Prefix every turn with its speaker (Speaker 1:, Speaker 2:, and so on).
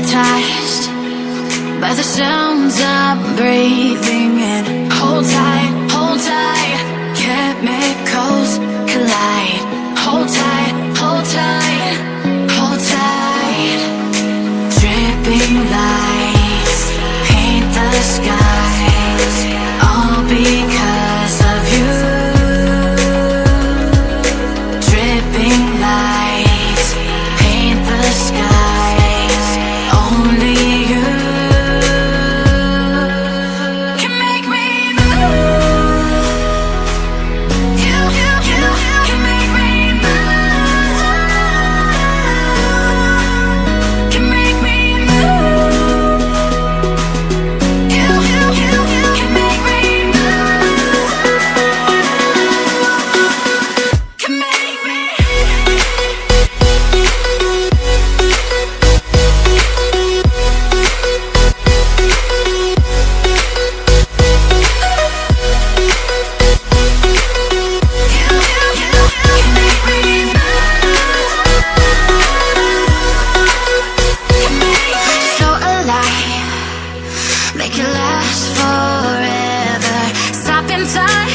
Speaker 1: hypnotized by the sounds I'm breathing in. Hold tight, chemicals collide. Hold tight, hold tight, hold tight. Dripping lights paint the skies, all because of you. Dripping lights paint the skies, only you can make me move. You can make me move. Can make me move. You can make me move. Can make me. So alive, make it last forever. Stop in time.